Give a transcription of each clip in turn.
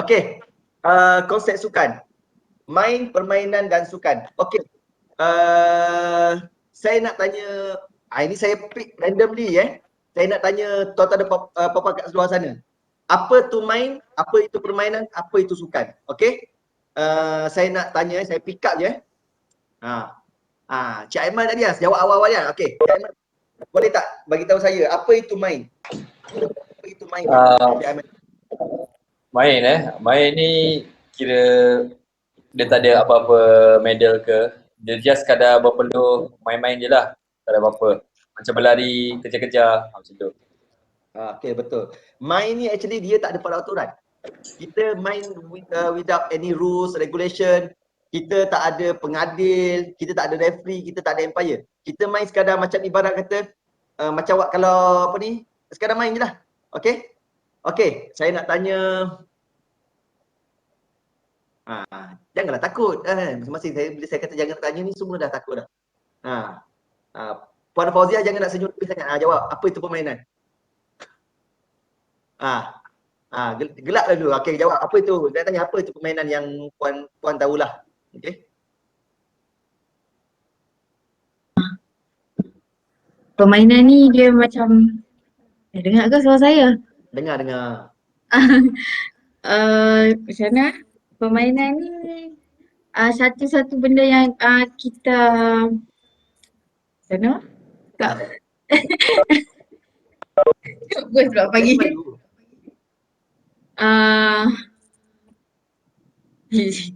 Okey, konsep sukan. Main, permainan dan sukan. Okey, saya nak tanya, ini saya pick randomly Saya nak tanya tuan-tuan dan puan-puan kat luar sana. Apa tu main, apa itu permainan, apa itu sukan? Okey? Saya nak tanya, saya pick up je. Cik Aiman tadi jawab awal-awal ya. Okey, Cik Aiman boleh tak bagi tahu saya apa itu main? Apa itu main? Cik Aiman. Main ni kira dia tak ada apa-apa medal ke, dia just sekadar berpeluh main-main je lah, tak ada apa-apa, macam berlari, kejar-kejar macam tu. Okey, betul. Main ni actually dia tak ada peraturan. Kita main without any rules, regulation. Kita tak ada pengadil, kita tak ada referee, kita tak ada umpire. Kita main sekadar macam ibarat kata macam kalau apa ni, sekadar main je lah. Okey? Okey, saya nak tanya janganlah takut kan. Masing-masing bila saya kata jangan tanya ni semua dah takut dah. Puan Fauziah jangan nak senyum lebih sangat. Jawab, apa itu permainan? Gelak dulu. Okey, jawab apa itu? Saya tanya apa itu permainan yang puan tahulah. Okey. Permainan ni dia macam dengar ke suara saya? Dengar. Macam mana? Permainan ni satu-satu benda yang kita macam mana? Tak. Gue sebab pagi.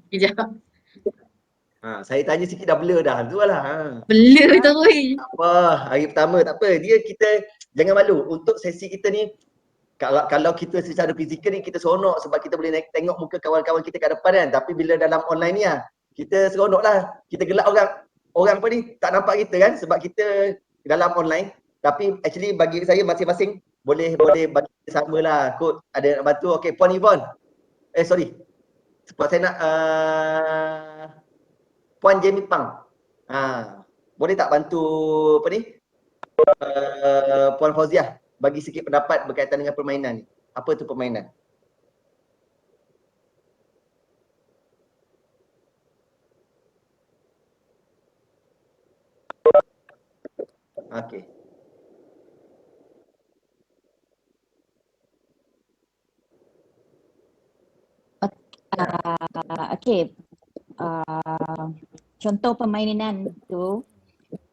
Kejap. Saya tanya sikit dah blur dah. Tu lah. Blur terus. Tak apa, hari pertama tak apa. Kita jangan malu. Untuk sesi kita ni, kalau kita secara fizikal ni kita seronok sebab kita boleh tengok muka kawan-kawan kita kat depan kan. Tapi bila dalam online ni kita seronok lah. Kita gelak orang apa ni tak nampak kita kan sebab kita dalam online. Tapi actually bagi saya masing-masing boleh bagi sama lah. Kot ada nak bantu. Okey, Puan Yvonne. Sorry. Sebab saya nak Puan Jamie Pang. Boleh tak bantu apa ni? Puan Fauziah bagi sikit pendapat berkaitan dengan permainan ni. Apa tu permainan? Okey. Okey. Contoh permainan tu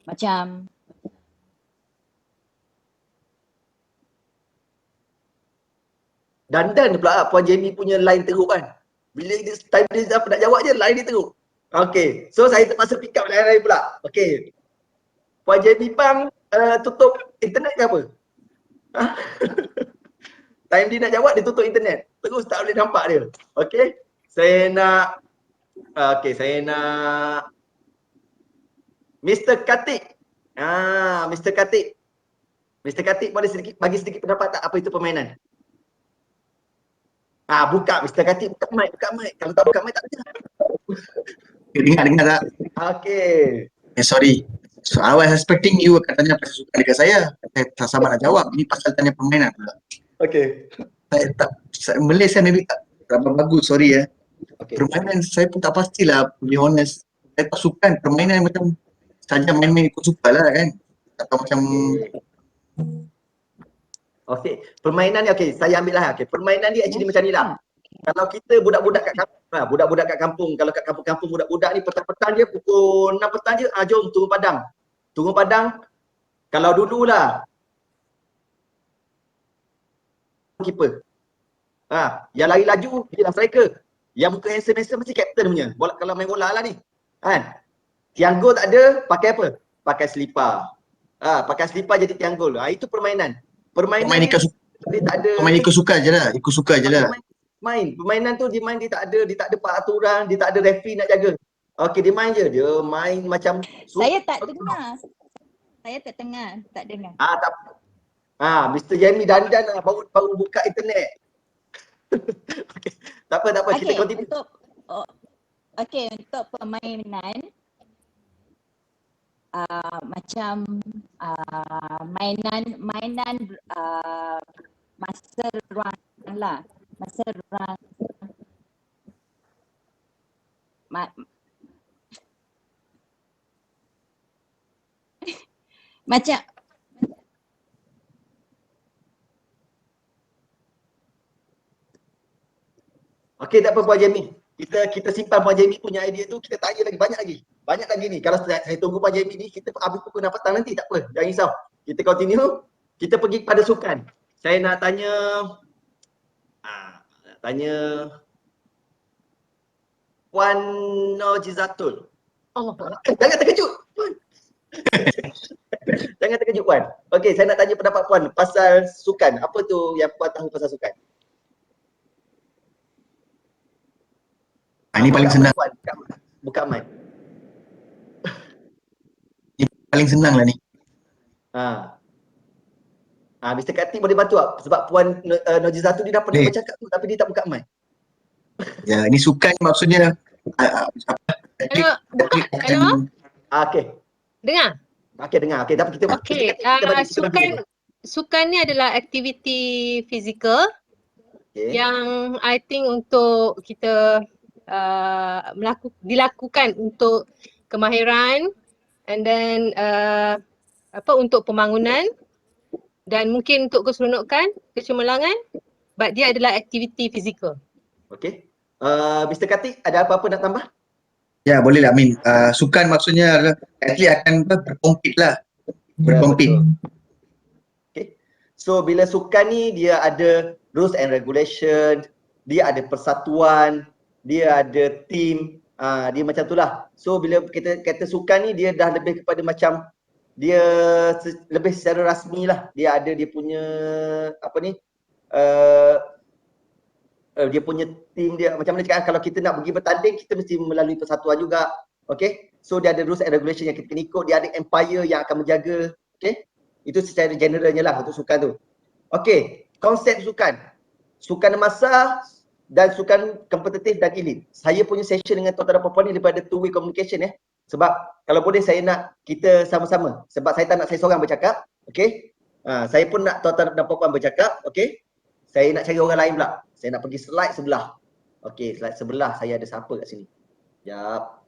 macam Dandan pula Puan Jamie punya line teruk kan. Bila time dia dah nak jawab je, line dia teruk. Okey, so saya terpaksa pick up line pula. Okey. Puan Jamie Pang tutup internet ke apa? Time dia nak jawab, dia tutup internet. Terus tak boleh nampak dia. Okey. Saya nak Mr. Katik. Mr. Katik. Mr. Katik boleh bagi sedikit pendapat tak apa itu permainan? Buka Mr. Katik, buka mic. Kalau tak buka mic tak dengar. Dengar tak? Okey. Sorry. So I was expecting you akan tanya pasal sukan dekat saya. Saya tak sabar nak jawab. Ini pasal tanya permainan pula. Okey. Malay saya maybe tak bagus, sorry ya. Okay. Permainan saya pun tak pastilah, to be honest. Saya tak sukan, permainan macam saja main-main ikut suka lah kan. Atau macam Okey, permainan ni saya ambil lah. Permainan ni actually macam ni lah. Kalau kita budak-budak kat kampung, kalau kat kampung-kampung budak-budak ni petang-petang je pukul 6 petang je, jom turun padang. Turun padang. Kalau dululah keeper. Yang lari laju dia lah striker. Yang muka handsome mesti captain punya. Kalau main bola lah ni. Kan? Tiang gol tak ada, pakai apa? Pakai selipar. Pakai selipar jadi tiang gol. Itu permainan. Permainan dia tak ada. Main ikut suka je lah. Permainan tu dia tak ada peraturan, dia tak ada referee nak jaga. Okey, dia main je. Dia main macam saya tak dengar. Tak dengar. Tak. Mr. Jamie dandan lah, baru buka internet. Okay. Tak apa. Kita continue. Untuk permainan macam mainan masa ruang lah. Masa ruang ma- macam Okey, tak apa Puan Jamie. Kita simpan Puan Jamie punya idea tu, kita tanya lagi banyak lagi. Banyak lagi ni. Kalau saya tunggu Puan Jamie ni, kita habis pukul 6 petang nanti, tak apa. Jangan risau. Kita continue. Kita pergi kepada sukan. Saya nak tanya Puan Nojizatul. Allah. Jangan terkejut. Puan. Jangan terkejut Puan. Okey, saya nak tanya pendapat Puan pasal sukan. Apa tu yang Puan tahu pasal sukan? Ini paling Buka senang. mic, Puan. Buka mic. Ini paling senang lah ni. Mr. Kartik boleh bantu tak? Sebab Puan Nojizatul dia dah pernah Boleh. bercakap tu tapi dia tak buka mic. Ya, ini sukan maksudnya Hello? Okey. Dengar? Okey dengar. Okey, tapi kita Okey, kita bagi sukan ni adalah aktiviti fizikal Okey. yang I think untuk kita dilakukan untuk kemahiran and then untuk pembangunan dan mungkin untuk keseronokan, kecemerlangan, but dia adalah aktiviti fizikal. Okey. Mr. Kartik ada apa-apa nak tambah? ya boleh lah Min. Sukan maksudnya adalah atlet akan berkompet lah. Berkompet. Okay. So bila sukan ni dia ada rules and regulation, dia ada persatuan, dia ada team, dia macam tu lah. So bila kita kata sukan ni dia dah lebih kepada macam dia lebih secara rasmi lah. Dia ada dia punya apa ni, dia punya team dia. Macam mana cakap, kalau kita nak pergi bertanding kita mesti melalui persatuan juga. Okay. So dia ada rules and regulation yang kita kena ikut, dia ada empire yang akan menjaga. Okay. Itu secara generalnya lah untuk sukan tu. Okay, konsep sukan. Sukan massa dan sukan kompetitif dan elit. Saya punya session dengan tuan-tuan dan puan-puan ni daripada two-way communication Sebab kalau boleh saya nak kita sama-sama. Sebab saya tak nak saya seorang bercakap. Okay. Saya pun nak tuan-tuan dan puan-puan bercakap. Okay. Saya nak cari orang lain pula. Saya nak pergi slide sebelah. Okay, slide sebelah saya ada siapa kat sini. Jap.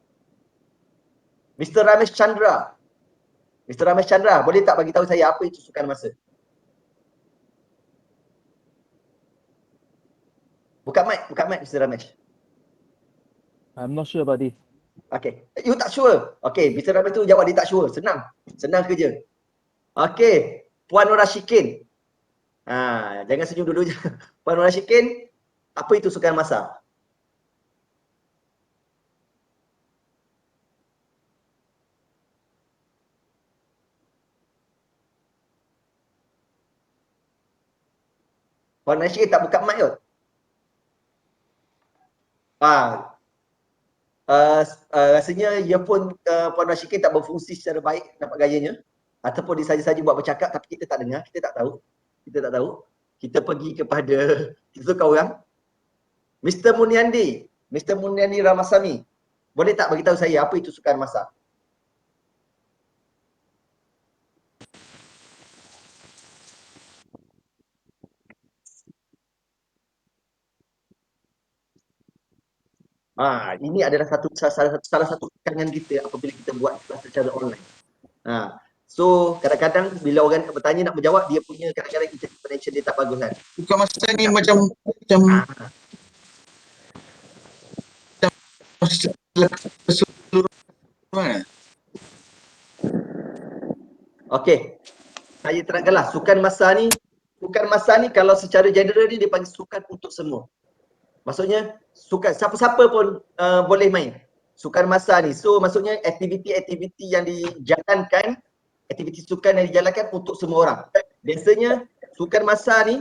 Mr. Ramesh Chandra. Mr. Ramesh Chandra, boleh tak bagi tahu saya apa itu sukan massa? Buka mic Mr. Ramesh. I'm not sure about this. Okay. You tak sure? Okay, Mr. Ramesh tu jawab dia tak sure. Senang kerja. Okay. Puan Nora Shikin. Jangan senyum dulu je. Puan Nora Shikin, apa itu sukan massa? Puan Nora Shikin tak buka mic kot. Rasanya earphone Puan Nora Shikin tak berfungsi secara baik nampak gayanya. Ataupun dia saja-saja buat bercakap tapi kita tak dengar, kita tak tahu. Kita pergi kepada kita tukar orang. Mr. Muniandi Ramasamy. Boleh tak bagi tahu saya apa itu sukan massa? Ini adalah salah satu tekangan kita apabila kita buat kelas secara online. So kadang-kadang bila orang bertanya nak menjawab, dia punya kadang-kadang interpretation dia tak bagus kan. Bukan masa ni macam keseluruhan. Okey. Saya terangkanlah sukan massa ni kalau secara general ni dia panggil sukan untuk semua. Maksudnya sukan siapa-siapa pun boleh main. Sukan massa ni. So maksudnya aktiviti-aktiviti yang dijalankan, aktiviti sukan yang dijalankan untuk semua orang. Biasanya sukan massa ni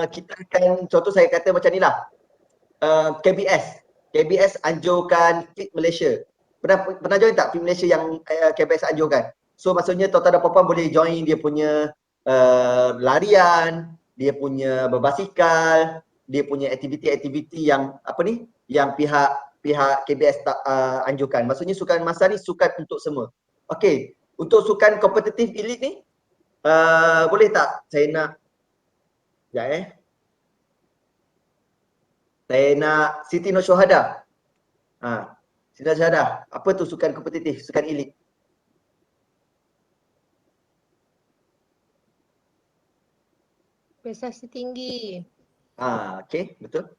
kita akan, contoh saya kata macam ni lah. KBS anjurkan Fit Malaysia. Pernah join tak Fit Malaysia yang KBS anjurkan? So maksudnya tuan-tuan dan puan-puan boleh join dia punya larian, dia punya berbasikal, dia punya aktiviti-aktiviti yang yang pihak KBS tak anjurkan. Maksudnya sukan massa ni sukan untuk semua. Okey, untuk sukan kompetitif elit ni boleh tak saya nak Saya nak Siti Nursyahada. Siti Nursyahada. Apa tu sukan kompetitif, sukan elit? Prestasi tinggi. Okey, betul.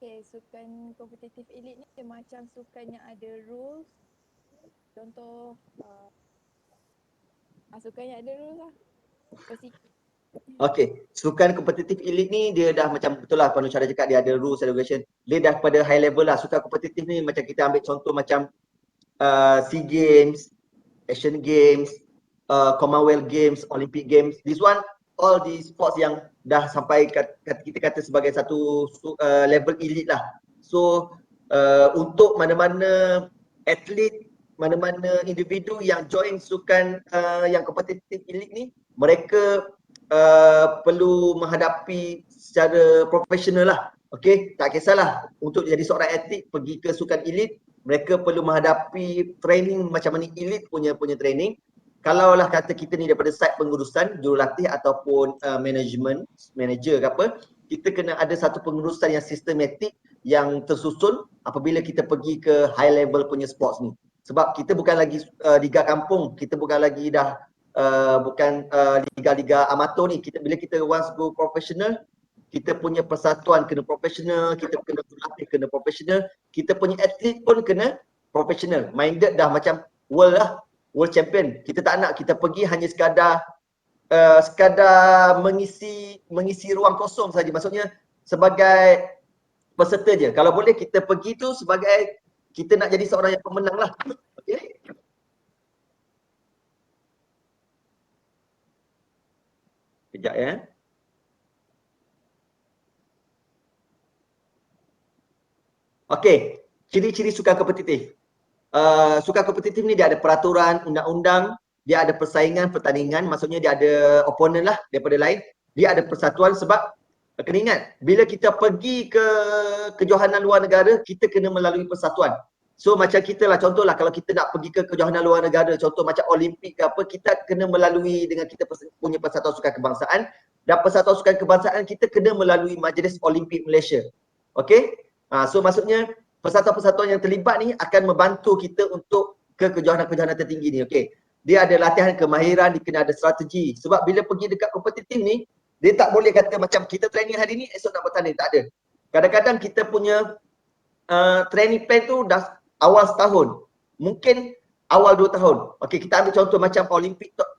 Okay, sukan kompetitif elit ni dia macam sukan yang ada rules. Contoh, sukan yang ada rules lah. Okey, sukan kompetitif elit ni dia dah macam betul lah Puan Syara cakap, dia ada rules and regulation. Dia dah pada high level lah. Sukan kompetitif ni macam kita ambil contoh macam SEA Games, Asian Games, Commonwealth Games, Olympic Games. This one all the sports yang dah sampai kita kata sebagai satu level elite lah. So untuk mana-mana atlet, mana-mana individu yang join sukan yang kompetitif elite ni, mereka perlu menghadapi secara profesional lah. Okey, tak kisahlah untuk jadi seorang atlet pergi ke sukan elite, mereka perlu menghadapi training macam mana elite punya training. Kalaulah kata kita ni daripada side pengurusan, jurulatih ataupun manager ke apa, kita kena ada satu pengurusan yang sistematik, yang tersusun apabila kita pergi ke high level punya sports ni. Sebab kita bukan lagi liga kampung, kita bukan lagi dah bukan liga-liga amatur ni. Bila kita once go professional, kita punya persatuan kena profesional, kita kena jurulatih kena profesional, kita punya atlet pun kena profesional. Minded dah macam world lah. World champion. Kita tak nak kita pergi hanya sekadar mengisi ruang kosong saja. Maksudnya sebagai peserta je. Kalau boleh kita pergi tu sebagai kita nak jadi seorang yang pemenang lah. Okey. Kejap ya. Okey, ciri-ciri sukan kompetitif. Sukan kompetitif ni dia ada peraturan, undang-undang, dia ada persaingan, pertandingan, maksudnya dia ada opponent lah daripada lain. Dia ada persatuan sebab kena ingat, bila kita pergi ke kejohanan luar negara, kita kena melalui persatuan. So macam kita lah, contohlah kalau kita nak pergi ke kejohanan luar negara, contoh macam Olimpik ke apa, kita kena melalui dengan kita punya persatuan sukan kebangsaan, dan persatuan sukan kebangsaan kita kena melalui Majlis Olimpik Malaysia. Okey? So maksudnya persatuan-persatuan yang terlibat ni akan membantu kita untuk ke kejohanan-kejohanan tertinggi ni. Okey. Dia ada latihan kemahiran, dia kena ada strategi. Sebab bila pergi dekat kompetitif ni, dia tak boleh kata macam kita training hari ni, esok nak bertanding. Tak ada. Kadang-kadang kita punya training plan tu dah awal setahun. Mungkin awal 2 tahun. Okey, kita ambil contoh macam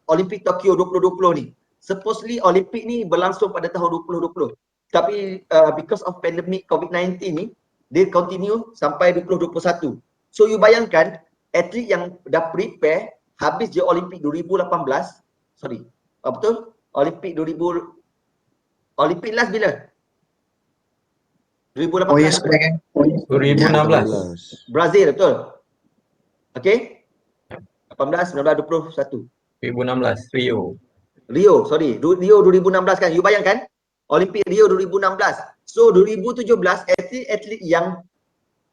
Olimpik Tokyo 2020 ni. Supposedly Olimpik ni berlangsung pada tahun 2020. Tapi because of pandemic COVID-19 ni, dia continue sampai 2021. So you bayangkan atlet yang dah prepare habis je Olimpik 2018. Sorry. Betul? Olimpik Olimpik last bila? 2018. Oh yes, correct kan? 2016. Brazil, betul? Okey. 18, 19, 20, 21. 2016 Rio. Rio 2016 kan. You bayangkan Olimpik Rio 2016. So 2017 atlet yang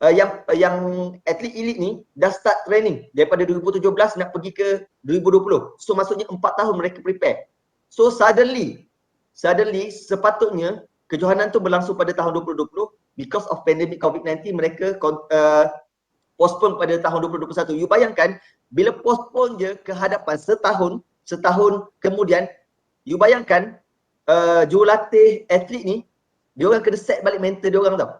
atlet elit ni dah start training daripada 2017 nak pergi ke 2020. So maksudnya 4 tahun mereka prepare. So suddenly sepatutnya kejohanan tu berlangsung pada tahun 2020, because of pandemic COVID-19 mereka postpone pada tahun 2021. You bayangkan bila postpone je ke hadapan setahun kemudian, you bayangkan jurulatih atlet ni dia orang kena set balik mental dia orang tau.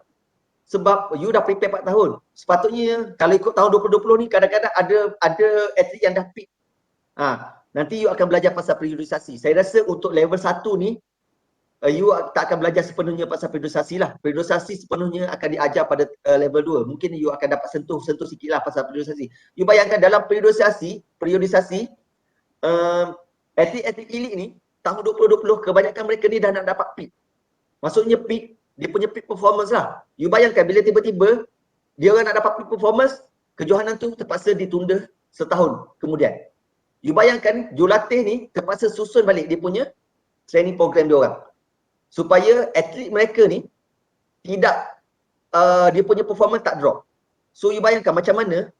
Sebab you dah prepare 4 tahun. Sepatutnya kalau ikut tahun 2020 ni kadang-kadang ada atlet yang dah peak. Nanti you akan belajar pasal periodisasi. Saya rasa untuk level 1 ni you tak akan belajar sepenuhnya pasal periodisasi lah. Periodisasi sepenuhnya akan diajar pada level 2. Mungkin you akan dapat sentuh sikit lah pasal periodisasi. You bayangkan dalam periodisasi atlet-atlet elit ni tahun 2020 kebanyakan mereka ni dah nak dapat peak. Maksudnya peak, dia punya peak performance lah. You bayangkan bila tiba-tiba dia orang nak dapat peak performance, kejohanan tu terpaksa ditunda setahun kemudian. You bayangkan jurulatih ni terpaksa susun balik dia punya training program dia orang. Supaya atlet mereka ni tidak dia punya performance tak drop. So you bayangkan macam mana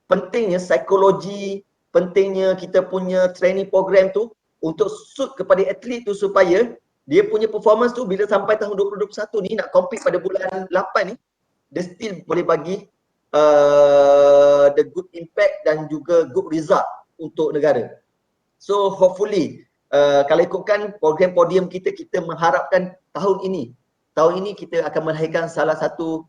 pentingnya psikologi, pentingnya kita punya training program tu untuk suit kepada atlet tu supaya dia punya performance tu bila sampai tahun 2021 ni nak compete pada bulan 8 ni, dia still boleh bagi the good impact dan juga good result untuk negara. So hopefully kalau ikutkan program podium kita, kita mengharapkan tahun ini kita akan melahirkan salah satu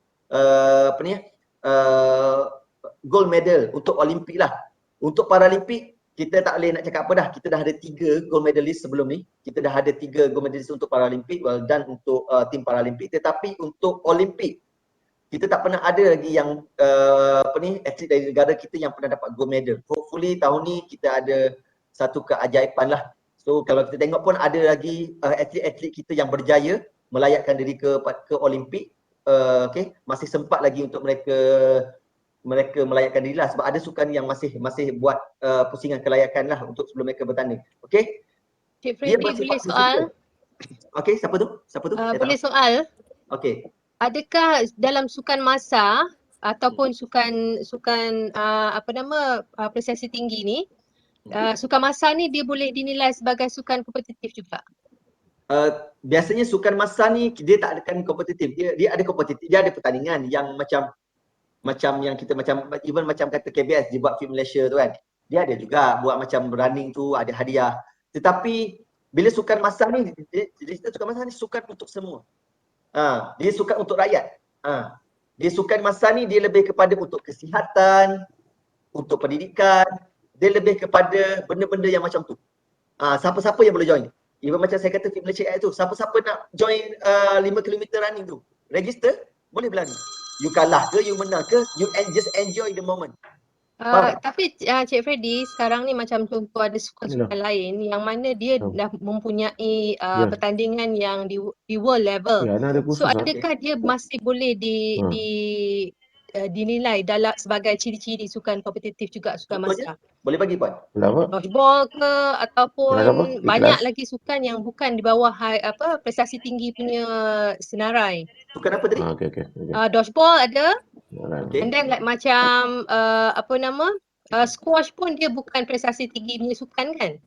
gold medal untuk Olimpik lah. Untuk Paralimpik kita tak boleh nak cakap apa dah. Kita dah ada 3 gold medalist sebelum ni. Kita dah ada 3 gold medalist untuk Paralimpik. Well done untuk tim Paralimpik. Tetapi untuk Olimpik kita tak pernah ada lagi yang atlet dari negara kita yang pernah dapat gold medal. Hopefully tahun ni kita ada satu keajaiban lah. So kalau kita tengok pun ada lagi atlet-atlet kita yang berjaya melayakkan diri ke Olimpik. Okay, masih sempat lagi untuk mereka melayakkan diri lah, sebab ada sukan yang masih buat pusingan kelayakan lah untuk sebelum mereka bertanding. Okay. Cik Freddy, boleh soal? Okay, siapa tu? Boleh soal? Okay. Adakah dalam sukan massa ataupun sukan prestasi tinggi ni, sukan massa ni dia boleh dinilai sebagai sukan kompetitif juga? Biasanya sukan massa ni dia tak akan kompetitif. Dia ada kompetitif, dia ada pertandingan yang macam yang kita even macam kata KBS dia buat Fit Malaysia tu kan. Dia ada juga buat macam running tu, ada hadiah. Tetapi bila sukan massa ni, sukan massa ni sukan untuk semua. Dia sukan untuk rakyat. Dia sukan massa ni dia lebih kepada untuk kesihatan, untuk pendidikan, dia lebih kepada benda-benda yang macam tu. Siapa-siapa yang boleh join. Even macam saya kata Fit Malaysia tu, siapa-siapa nak join 5 km running tu, register, boleh berlari. You kalah ke, you menang ke, you just enjoy the moment. Tapi Cik Freddy, sekarang ni macam contoh ada sukan-sukan lain yang mana dia dah mempunyai pertandingan yang di world level. So adakah dia masih boleh dinilai dalam sebagai ciri-ciri sukan kompetitif juga, sukan massa? Boleh bagi Puan. Dodgeball ke ataupun banyak lagi sukan yang bukan di bawah prestasi tinggi punya senarai. Sukan apa tadi? Dodgeball ada. Okay. And then like macam squash pun dia bukan prestasi tinggi punya sukan kan?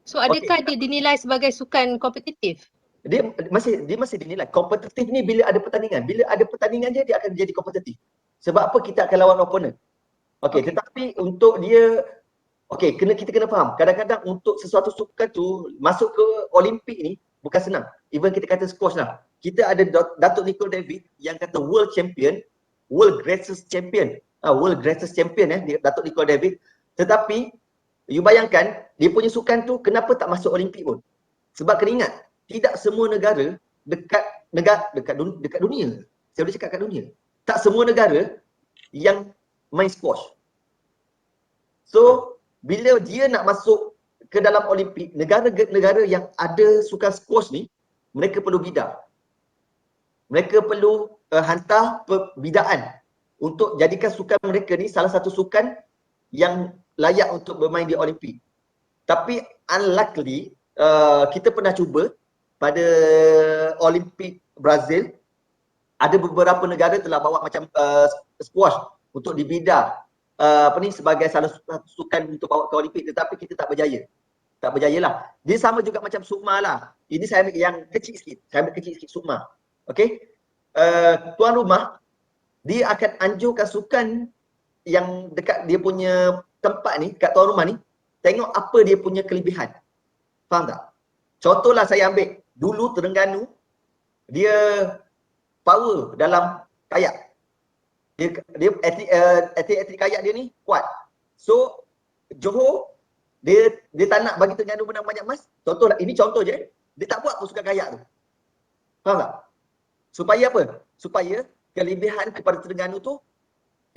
So adakah dia dinilai sebagai sukan kompetitif? Dia masih dinilai. Kompetitif ni bila ada pertandingan. Bila ada pertandingan dia akan jadi kompetitif. Sebab apa? Kita akan lawan opponent. Okay. Tetapi untuk dia, kita kena faham. Kadang-kadang untuk sesuatu sukan tu masuk ke Olimpik ni bukan senang. Even kita kata squash lah. Kita ada Datuk Nicole David yang kata world greatest champion. World greatest champion Datuk Nicole David. Tetapi you bayangkan dia punya sukan tu kenapa tak masuk Olimpik pun? Sebab kena ingat, tidak semua negara dekat dunia. Saya boleh cakap kat dunia. Tak semua negara yang main squash. So bila dia nak masuk ke dalam Olimpik, negara-negara yang ada sukan squash ni, mereka perlu bidar. Mereka perlu hantar pembidaan untuk jadikan sukan mereka ni salah satu sukan yang layak untuk bermain di Olimpik. Tapi unluckily, kita pernah cuba pada Olimpik Brazil, ada beberapa negara telah bawa macam squash untuk dibidar sebagai salah satu sukan untuk bawa ke Olimpik, tetapi kita tak berjaya. Tak berjayalah. Dia sama juga macam sukma lah. Ini saya ambil yang kecil sikit. Saya ambil kecil sikit sukma. Okey. Tuan rumah dia akan anjurkan sukan yang dekat dia punya tempat ni, kat tuan rumah ni, tengok apa dia punya kelebihan. Faham tak? Contohlah saya ambil dulu Terengganu, dia power dalam kayak. Dia atlet kayak dia ni kuat. So Johor dia tak nak bagi Terengganu menang banyak emas. Contohlah, ini contoh je. Dia tak buat sukan kayak tu. Faham tak? Supaya apa? Supaya kelebihan kepada Terengganu tu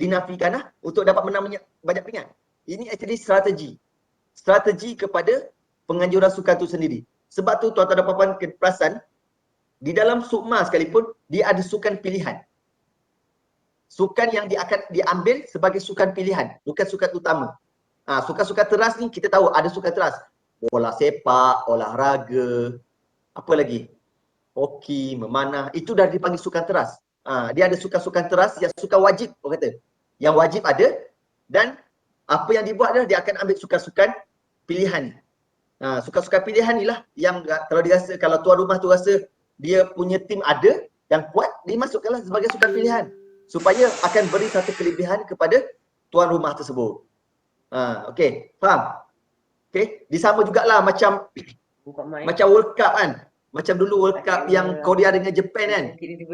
dinafikan lah untuk dapat menang banyak peringkat. Ini actually strategi kepada penganjuran sukan tu sendiri. Sebab tu tuan-tuan dan puan-puan perasan, di dalam sukma sekalipun dia ada sukan pilihan. Sukan yang dia akan diambil sebagai sukan pilihan, bukan sukan utama. Sukan-sukan teras ni kita tahu ada sukan teras. Bola sepak, olahraga, apa lagi? Hoki, memanah, itu dah dipanggil sukan teras. Dia ada sukan-sukan teras yang sukan wajib, orang kata. Yang wajib ada, dan apa yang dibuat adalah dia akan ambil sukan-sukan pilihan. Sukan-sukan pilihan ni lah yang kalau dia rasa, kalau tuan rumah tu rasa dia punya tim ada yang kuat, dia masukkanlah sebagai sukan pilihan supaya akan beri satu kelebihan kepada tuan rumah tersebut. Okey, faham? Okey, disama jugalah macam World Cup kan. Macam dulu World Cup yang Korea dengan Japan kan.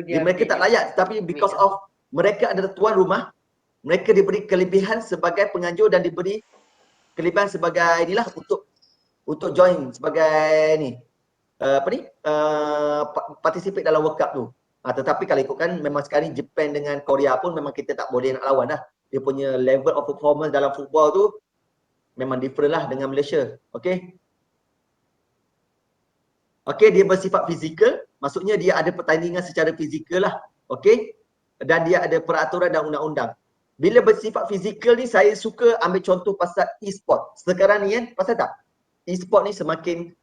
Mereka tak layak, tapi because of mereka adalah tuan rumah, mereka diberi kelebihan sebagai penganjur dan diberi kelebihan sebagai inilah untuk join sebagai ni participate dalam World Cup tu. Tetapi kalau ikutkan memang sekarang Japan dengan Korea pun memang kita tak boleh nak lawan lah. Dia punya level of performance dalam football tu memang different lah dengan Malaysia. Okey. Okey, dia bersifat fizikal, maksudnya dia ada pertandingan secara fizikal lah. Okey. Dan dia ada peraturan dan undang-undang. Bila bersifat fizikal ni, saya suka ambil contoh pasal e-sport. Sekarang ni kan, pasal tak? E-sport ni semakin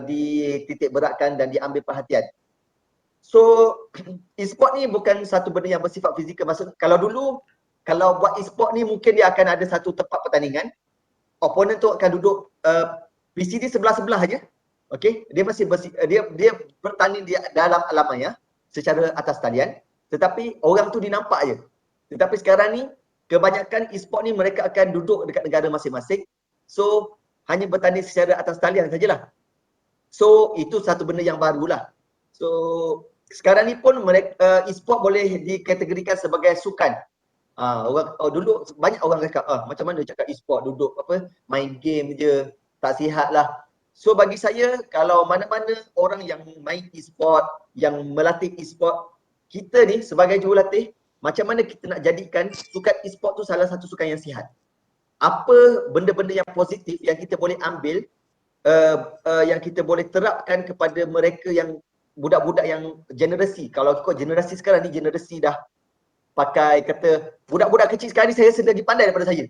dititik beratkan dan diambil perhatian. So, e-sport ni bukan satu benda yang bersifat fizikal. Maksud kalau dulu, kalau buat e-sport ni mungkin dia akan ada satu tempat pertandingan. Opponent tu akan duduk PC dia sebelah-sebelah aja. Okey, dia masih dia bertanding di dalam alam maya secara atas talian, tetapi orang tu dinampak aje. Tetapi sekarang ni kebanyakan e-sport ni mereka akan duduk dekat negara masing-masing. So, hanya bertanding secara atas talian sajalah. So, itu satu benda yang barulah. So, sekarang ni pun mereka e-sport boleh dikategorikan sebagai sukan. Dulu banyak orang cakap, macam mana cakap e-sport, duduk main game je, tak sihat lah. So bagi saya, kalau mana-mana orang yang main e-sport, yang melatih e-sport, kita ni sebagai jurulatih, macam mana kita nak jadikan sukan e-sport tu salah satu sukan yang sihat. Apa benda-benda yang positif yang kita boleh ambil, yang kita boleh terapkan kepada mereka yang budak-budak yang generasi. Kalau ikut generasi sekarang ni, generasi dah pakai kata, budak-budak kecil sekarang ni saya lagi pandai daripada saya.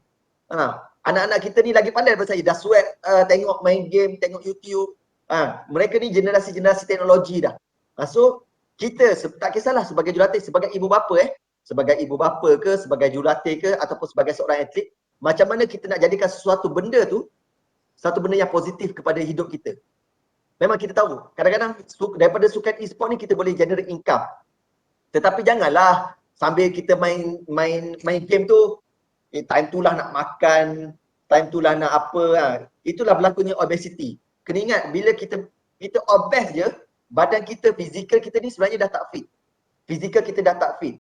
Anak-anak kita ni lagi pandai daripada saya, dah sweat tengok main game, tengok YouTube. Mereka ni generasi-generasi teknologi dah. So kita tak kisahlah sebagai jurulatih, sebagai ibu bapa sebagai ibu bapa ke, sebagai jurulatih ke, ataupun sebagai seorang atlet, macam mana kita nak jadikan sesuatu benda tu satu benda yang positif kepada hidup kita. Memang kita tahu, kadang-kadang daripada sukan e-sport ni kita boleh generate income. Tetapi janganlah sambil kita main game tu, time tu lah nak makan, time tu lah nak apa. Itulah berlakunya obesity. Kena ingat, bila kita obes je, badan kita, fizikal kita ni sebenarnya dah tak fit. Fizikal kita dah tak fit.